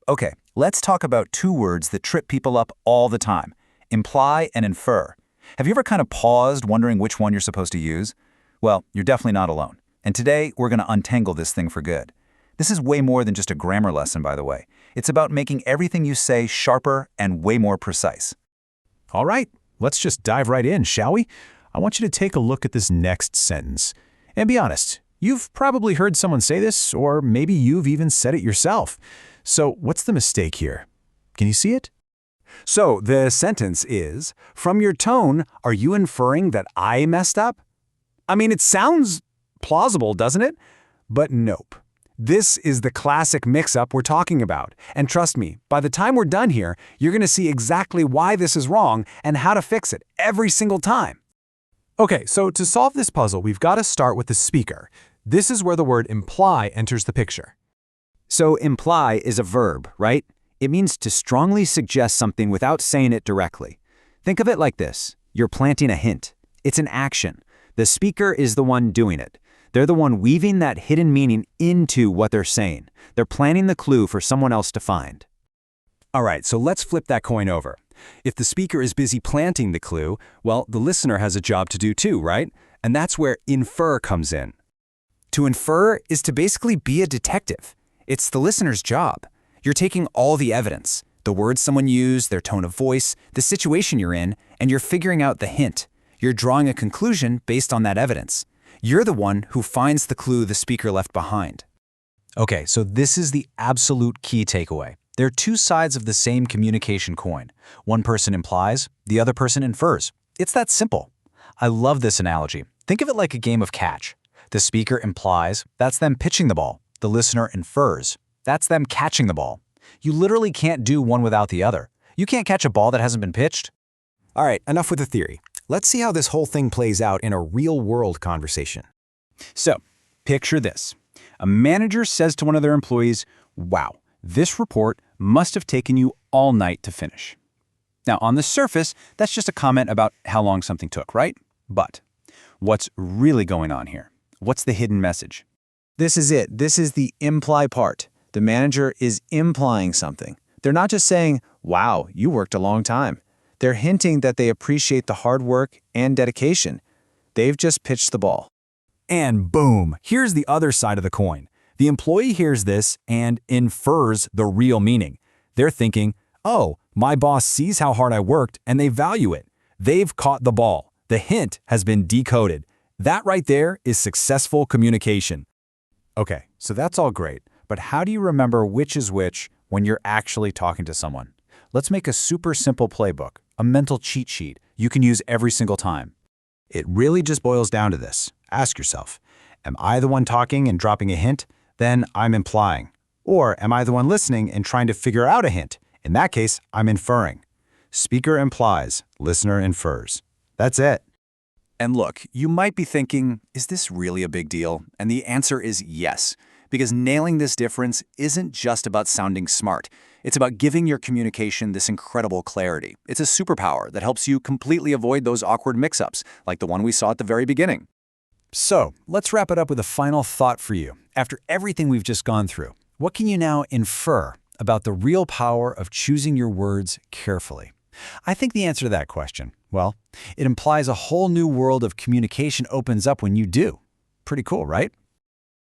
Okay, let's talk about two words that trip people up all the time: imply and infer. Have you ever kind of paused wondering which one you're supposed to use? Well, you're definitely not alone. And today, we're going to untangle this thing for good. This is way more than just a grammar lesson, by the way. It's about making everything you say sharper and way more precise. All right, let's just dive right in, shall we? I want you to take a look at this next sentence. And be honest, you've probably heard someone say this, or maybe you've even said it yourself. So what's the mistake here? Can you see it? So the sentence is, from your tone, are you inferring that I messed up? I mean, it sounds plausible, doesn't it? But nope. This is the classic mix-up we're talking about. And trust me, by the time we're done here, you're going to see exactly why this is wrong and how to fix it every single time. Okay, so to solve this puzzle, we've got to start with the speaker. This is where the word imply enters the picture. So imply is a verb, right? It means to strongly suggest something without saying it directly. Think of it like this. You're planting a hint. It's an action. The speaker is the one doing it. They're the one weaving that hidden meaning into what they're saying. They're planting the clue for someone else to find. All right, so let's flip that coin over. If the speaker is busy planting the clue, well, the listener has a job to do too, right? And that's where infer comes in. To infer is to basically be a detective. It's the listener's job. You're taking all the evidence, the words someone used, their tone of voice, the situation you're in, and you're figuring out the hint. You're drawing a conclusion based on that evidence. You're the one who finds the clue the speaker left behind. Okay, so this is the absolute key takeaway. There are two sides of the same communication coin. One person implies, the other person infers. It's that simple. I love this analogy. Think of it like a game of catch. The speaker implies, that's them pitching the ball. The listener infers, that's them catching the ball. You literally can't do one without the other. You can't catch a ball that hasn't been pitched. All right, enough with the theory. Let's see how this whole thing plays out in a real-world conversation. So, picture this. A manager says to one of their employees, "Wow, this report must have taken you all night to finish." Now, on the surface, that's just a comment about how long something took, right? But what's really going on here? What's the hidden message? This is it. This is the imply part. The manager is implying something. They're not just saying, "Wow, you worked a long time." They're hinting that they appreciate the hard work and dedication. They've just pitched the ball. And boom, here's the other side of the coin. The employee hears this and infers the real meaning. They're thinking, oh, my boss sees how hard I worked and they value it. They've caught the ball. The hint has been decoded. That right there is successful communication. Okay, so that's all great, but how do you remember which is which when you're actually talking to someone? Let's make a super simple playbook, a mental cheat sheet you can use every single time. It really just boils down to this. Ask yourself, am I the one talking and dropping a hint? Then I'm implying. Or am I the one listening and trying to figure out a hint? In that case, I'm inferring. Speaker implies, listener infers. That's it. And look, you might be thinking, is this really a big deal? And the answer is yes, because nailing this difference isn't just about sounding smart. It's about giving your communication this incredible clarity. It's a superpower that helps you completely avoid those awkward mix-ups, like the one we saw at the very beginning. So, let's wrap it up with a final thought for you. After everything we've just gone through, what can you now infer about the real power of choosing your words carefully? I think the answer to that question, well, it implies a whole new world of communication opens up when you do. Pretty cool, right?